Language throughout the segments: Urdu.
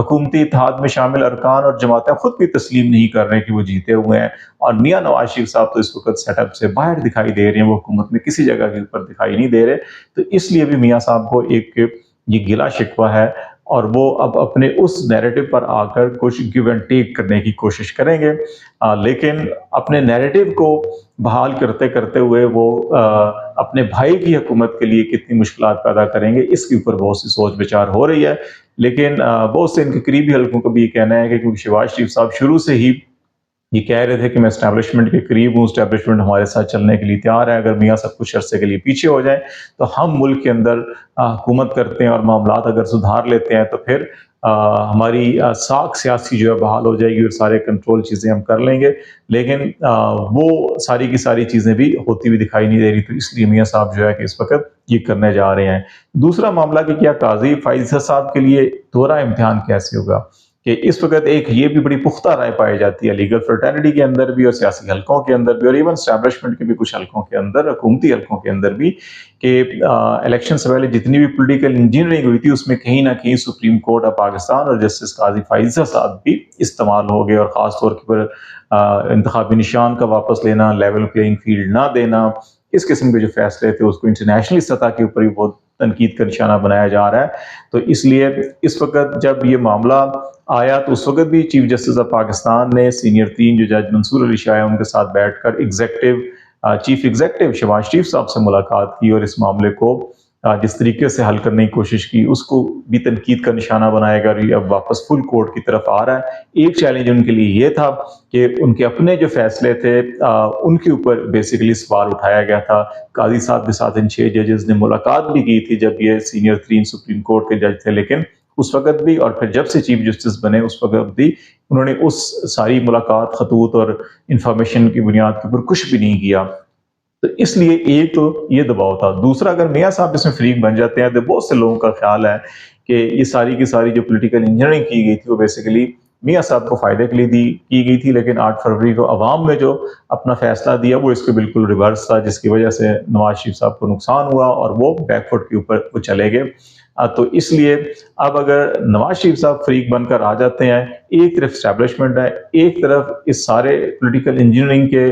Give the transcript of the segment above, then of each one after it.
حکومتی اتحاد میں شامل ارکان اور جماعتیں خود بھی تسلیم نہیں کر رہے کہ وہ جیتے ہوئے ہیں، اور میاں نواز شریف صاحب تو اس وقت سیٹ اپ سے باہر دکھائی دے رہے ہیں، وہ حکومت میں کسی جگہ کے اوپر دکھائی نہیں دے رہے۔ تو اس لیے بھی میاں صاحب کو ایک یہ گلا شکوہ ہے، اور وہ اب اپنے اس نیریٹو پر آ کر کچھ گیو اینڈ ٹیک کرنے کی کوشش کریں گے، لیکن اپنے نیریٹو کو بحال کرتے کرتے ہوئے وہ اپنے بھائی کی حکومت کے لیے کتنی مشکلات پیدا کریں گے، اس کے اوپر بہت سی سوچ بچار ہو رہی ہے۔ لیکن بہت سے ان کے قریبی حلقوں کا بھی یہ کہنا ہے کہ کیونکہ شہباز شریف صاحب شروع سے ہی یہ کہہ رہے تھے کہ میں اسٹیبلشمنٹ کے قریب ہوں، اسٹیبلشمنٹ ہمارے ساتھ چلنے کے لیے تیار ہے، اگر میاں صاحب کچھ عرصے کے لیے پیچھے ہو جائیں تو ہم ملک کے اندر حکومت کرتے ہیں اور معاملات اگر سدھار لیتے ہیں تو پھر ہماری ساکھ سیاسی جو ہے بحال ہو جائے گی اور سارے کنٹرول چیزیں ہم کر لیں گے۔ لیکن وہ ساری کی ساری چیزیں بھی ہوتی ہوئی دکھائی نہیں دے رہی، تو اس لیے میاں صاحب جو ہے کہ اس وقت یہ کرنے جا رہے ہیں۔ دوسرا معاملہ کہ کیا قاضی فائز صاحب کے لیے دوہرا امتحان کیسے ہوگا، کہ اس وقت ایک یہ بھی بڑی پختہ رائے پائی جاتی ہے لیگل فرٹرنیٹی کے اندر بھی اور سیاسی حلقوں کے اندر بھی، اور ایون اسٹیبلشمنٹ کے بھی کچھ حلقوں کے اندر، حکومتی حلقوں کے اندر بھی، کہ الیکشن سے پہلے جتنی بھی پولیٹیکل انجینئرنگ ہوئی تھی اس میں کہیں نہ کہیں سپریم کورٹ آف پاکستان اور جسٹس قاضی فائزہ صاحب بھی استعمال ہو گئے، اور خاص طور پر انتخابی نشان کا واپس لینا، لیول پلینگ فیلڈ نہ دینا، اس قسم کے جو فیصلے تھے اس کو انٹرنیشنل سطح کے اوپر بھی بہت تنقید کا نشانہ بنایا جا رہا ہے۔ تو اس لیے اس وقت جب یہ معاملہ آیا تو اس وقت بھی چیف جسٹس آف پاکستان نے سینئر 3 جو جج منصور علی شاہ ہیں ان کے ساتھ بیٹھ کر چیف ایگزیکٹو شہباز شریف صاحب سے ملاقات کی، اور اس معاملے کو جس طریقے سے حل کرنے کی کوشش کی اس کو بھی تنقید کا نشانہ بنایا گیا، اور یہ اب واپس فل کورٹ کی طرف آ رہا ہے۔ ایک چیلنج ان کے لیے یہ تھا کہ ان کے اپنے جو فیصلے تھے ان کے اوپر بیسیکلی سوال اٹھایا گیا تھا۔ قاضی صاحب کے ساتھ ان 6 ججز نے ملاقات بھی کی تھی جب یہ سینئر 3 سپریم کورٹ کے جج تھے، لیکن اس وقت بھی اور پھر جب سے چیف جسٹس بنے اس وقت بھی انہوں نے اس ساری ملاقات، خطوط اور انفارمیشن کی بنیاد کے اوپر کچھ بھی نہیں کیا۔ تو اس لیے ایک تو یہ دباؤ تھا۔ دوسرا، اگر میاں صاحب اس میں فریق بن جاتے ہیں تو بہت سے لوگوں کا خیال ہے کہ یہ ساری کی ساری جو پولیٹیکل انجینئرنگ کی گئی تھی وہ بیسیکلی میاں صاحب کو فائدے کے لیے کی گئی تھی، لیکن 8 فروری کو عوام نے جو اپنا فیصلہ دیا وہ اس کے بالکل ریورس تھا، جس کی وجہ سے نواز شریف صاحب کو نقصان ہوا اور وہ بیک فٹ کے اوپر وہ چلے گئے۔ تو اس لیے اب اگر نواز شریف صاحب فریق بن کر آ جاتے ہیں، ایک طرف اسٹیبلشمنٹ ہے، ایک طرف اس سارے پولیٹیکل انجینئرنگ کے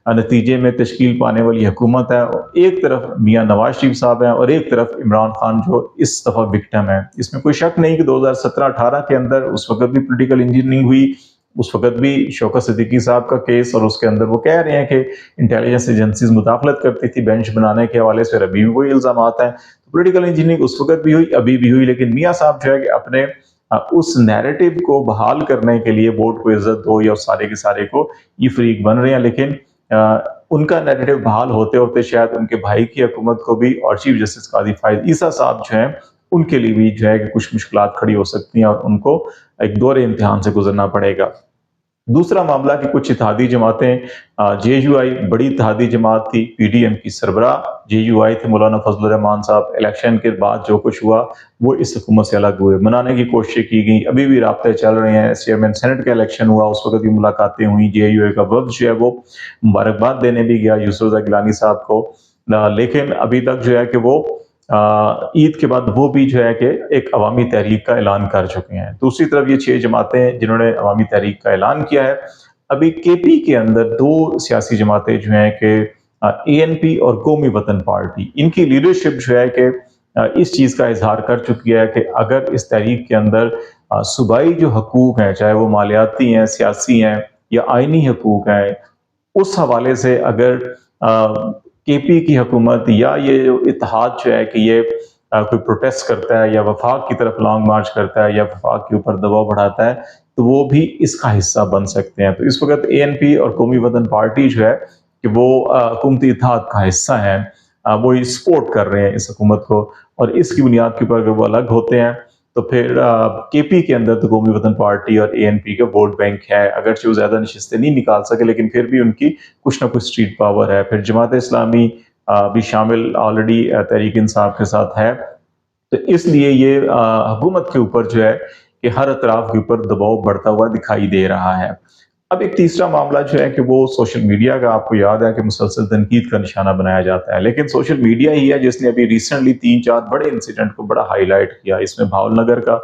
نتیجے میں تشکیل پانے والی حکومت ہے، ایک طرف میاں نواز شریف صاحب ہیں اور ایک طرف عمران خان جو اس دفعہ وکٹم ہے۔ اس میں کوئی شک نہیں کہ 2017-18 کے اندر اس وقت بھی پولیٹیکل انجینئرنگ ہوئی، اس وقت بھی شوکت صدیقی صاحب کا کیس، اور اس کے اندر وہ کہہ رہے ہیں کہ انٹیلیجنس ایجنسیز مداخلت کرتی تھی بینچ بنانے کے حوالے سے، ابھی بھی وہی الزامات ہیں۔ پولیٹیکل انجینئرنگ اس وقت بھی ہوئی، ابھی بھی ہوئی، لیکن میاں صاحب جو ہے کہ اپنے اس نیریٹو کو بحال کرنے کے لیے ووٹ کو عزت دو یا سارے کے سارے کو یہ فریق بن رہے ہیں، لیکن ان کا نیریٹو بحال ہوتے ہوتے شاید ان کے بھائی کی حکومت کو بھی اور چیف جسٹس قاضی فائز عیسیٰ صاحب جو ہیں ان کے لیے بھی جو ہے کہ کچھ مشکلات کھڑی ہو سکتی ہیں، اور ان کو ایک دور امتحان سے گزرنا پڑے گا۔ دوسرا معاملہ کہ کچھ اتحادی جماعتیں، جے یو آئی بڑی اتحادی جماعت تھی، پی ڈی ایم کی سربراہ جے یو آئی تھے مولانا فضل الرحمان صاحب، الیکشن کے بعد جو کچھ ہوا وہ اس حکومت سے الگ ہوئے، منانے کی کوششیں کی گئی، ابھی بھی رابطے چل رہے ہیں۔ چیئرمین سینٹ کا الیکشن ہوا، اس وقت بھی ملاقاتیں ہوئیں، جے یو آئی کا وفد جو ہے وہ مبارکباد دینے بھی گیا یوسف رضا گیلانی صاحب کو، لیکن ابھی تک جو ہے کہ وہ عید کے بعد وہ بھی جو ہے کہ ایک عوامی تحریک کا اعلان کر چکے ہیں۔ دوسری طرف یہ 6 جماعتیں جنہوں نے عوامی تحریک کا اعلان کیا ہے، ابھی کے پی کے اندر 2 سیاسی جماعتیں جو ہیں کہ اے این پی اور قومی وطن پارٹی، ان کی لیڈرشپ جو ہے کہ اس چیز کا اظہار کر چکی ہے کہ اگر اس تحریک کے اندر صوبائی جو حقوق ہیں، چاہے وہ مالیاتی ہیں، سیاسی ہیں یا آئینی حقوق ہیں، اس حوالے سے اگر کے پی کی حکومت یا یہ جو اتحاد جو ہے کہ یہ کوئی پروٹیسٹ کرتا ہے یا وفاق کی طرف لانگ مارچ کرتا ہے یا وفاق کے اوپر دباؤ بڑھاتا ہے تو وہ بھی اس کا حصہ بن سکتے ہیں۔ تو اس وقت اے این پی اور قومی وطن پارٹی جو ہے کہ وہ حکومتی اتحاد کا حصہ ہیں، وہ سپورٹ کر رہے ہیں اس حکومت کو، اور اس کی بنیاد کے اوپر اگر وہ الگ ہوتے ہیں تو پھر کے پی کے اندر تو قومی وطن پارٹی اور اے این پی کا ووٹ بینک ہے، اگرچہ وہ زیادہ نشستیں نہیں نکال سکے لیکن پھر بھی ان کی کچھ نہ کچھ اسٹریٹ پاور ہے۔ پھر جماعت اسلامی بھی شامل آلریڈی تحریک انصاف کے ساتھ ہے، تو اس لیے یہ حکومت کے اوپر جو ہے کہ ہر اطراف کے اوپر دباؤ بڑھتا ہوا دکھائی دے رہا ہے۔ اب ایک تیسرا معاملہ جو ہے کہ وہ سوشل میڈیا کا، آپ کو یاد ہے کہ مسلسل تنقید کا نشانہ بنایا جاتا ہے، لیکن سوشل میڈیا ہی ہے جس نے ابھی ریسنٹلی 3-4 بڑے انسیڈنٹ کو بڑا ہائی لائٹ کیا۔ اس میں بھاول نگر کا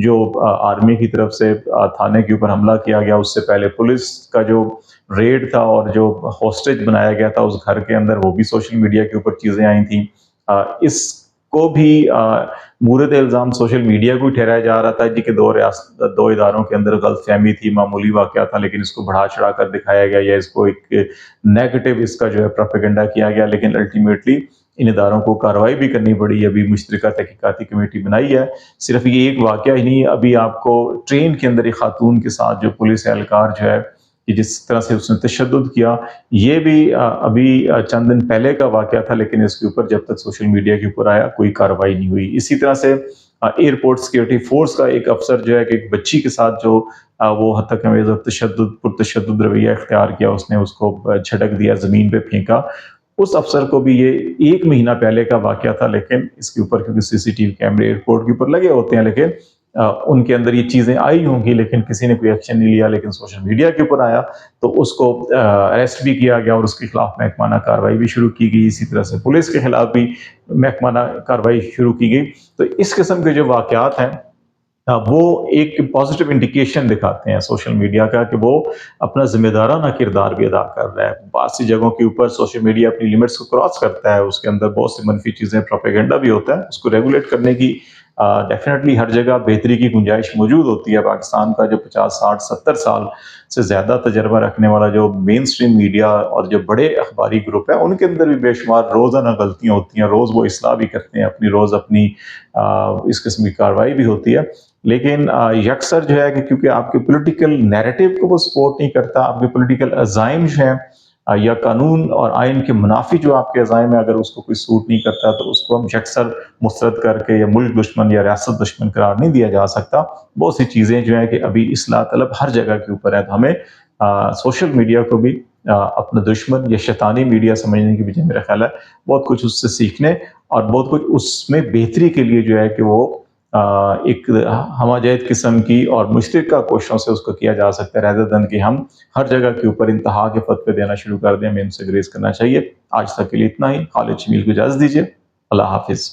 جو آرمی کی طرف سے تھانے کے اوپر حملہ کیا گیا، اس سے پہلے پولیس کا جو ریڈ تھا اور جو ہوسٹیج بنایا گیا تھا اس گھر کے اندر، وہ بھی سوشل میڈیا کے اوپر چیزیں آئی تھیں۔ اس کو بھی مورد الزام سوشل میڈیا کو ہی ٹھہرایا جا رہا تھا جی کہ دو اداروں کے اندر غلط فہمی تھی، معمولی واقعہ تھا، لیکن اس کو بڑھا چڑھا کر دکھایا گیا یا اس کو ایک نیگیٹو اس کا جو ہے پروپیگنڈا کیا گیا، لیکن الٹیمیٹلی ان اداروں کو کارروائی بھی کرنی پڑی۔ ابھی مشترکہ تحقیقاتی کمیٹی بنائی ہے۔ صرف یہ ایک واقعہ ہی نہیں، ابھی آپ کو ٹرین کے اندر ایک خاتون کے ساتھ جو پولیس اہلکار جو ہے کہ جس طرح سے اس نے تشدد کیا، یہ بھی ابھی چند دن پہلے کا واقعہ تھا، لیکن اس کے اوپر جب تک سوشل میڈیا کے اوپر آیا کوئی کارروائی نہیں ہوئی۔ اسی طرح سے ایئرپورٹ سیکیورٹی فورس کا ایک افسر جو ہے کہ ایک بچی کے ساتھ جو وہ حد تک ہمیں پرتشدد رویہ اختیار کیا، اس نے اس کو جھٹک دیا، زمین پہ پھینکا، اس افسر کو بھی یہ 1 مہینہ پہلے کا واقعہ تھا، لیکن اس کے اوپر کیونکہ سی سی ٹی وی کیمرے ایئرپورٹ کے اوپر لگے ہوتے ہیں، لیکن ان کے اندر یہ چیزیں آئی ہوں گی، لیکن کسی نے کوئی ایکشن نہیں لیا، لیکن سوشل میڈیا کے اوپر آیا تو اس کو اریسٹ بھی کیا گیا اور اس کے خلاف محکمانہ کارروائی بھی شروع کی گئی۔ اسی طرح سے پولیس کے خلاف بھی محکمانہ کارروائی شروع کی گئی۔ تو اس قسم کے جو واقعات ہیں وہ ایک پازیٹیو انڈیکیشن دکھاتے ہیں سوشل میڈیا کا کہ وہ اپنا ذمہ دارانہ کردار بھی ادا کر رہا ہے۔ بعض سی جگہوں کے اوپر سوشل میڈیا اپنی لیمٹس کو کراس کرتا ہے، اس کے اندر بہت سی منفی چیزیں، پروپیگنڈا بھی ہوتا ہے، اس کو ریگولیٹ کرنے کی ڈیفینیٹلی ہر جگہ بہتری کی گنجائش موجود ہوتی ہے۔ پاکستان کا جو 50 60 70 سال سے زیادہ تجربہ رکھنے والا جو مین سٹریم میڈیا اور جو بڑے اخباری گروپ ہیں، ان کے اندر بھی بے شمار روزانہ غلطیاں ہوتی ہیں، روز وہ اصلاح بھی کرتے ہیں اپنی، روز اپنی اس قسم کی کارروائی بھی ہوتی ہے، لیکن یکسر جو ہے کہ کیونکہ آپ کے پولیٹیکل نیریٹو کو وہ سپورٹ نہیں کرتا، آپ کے پولیٹیکل عزائم جو ہیں یا قانون اور آئین کے منافی جو آپ کے عزائم ہیں، اگر اس کو کوئی سوٹ نہیں کرتا تو اس کو ہم یکسر مسترد کر کے یا ملک دشمن یا ریاست دشمن قرار نہیں دیا جا سکتا۔ بہت سی چیزیں جو ہیں کہ ابھی اصلاح طلب ہر جگہ کے اوپر ہے، تو ہمیں سوشل میڈیا کو بھی اپنا دشمن یا شیطانی میڈیا سمجھنے کی بجائے میرا خیال ہے بہت کچھ اس سے سیکھنے اور بہت کچھ اس میں بہتری کے لیے جو ہے کہ وہ ایک ہمہ جہت قسم کی اور مشترکہ کوششوں سے اس کو کیا جا سکتا ہے، rather than کہ ہم ہر جگہ کے اوپر انتہا کے فتوے دینا شروع کر دیں۔ ہمیں ان سے گریز کرنا چاہیے۔ آج تک کے لیے اتنا ہی۔ خالد شمیل کو اجازت دیجیے۔ اللہ حافظ۔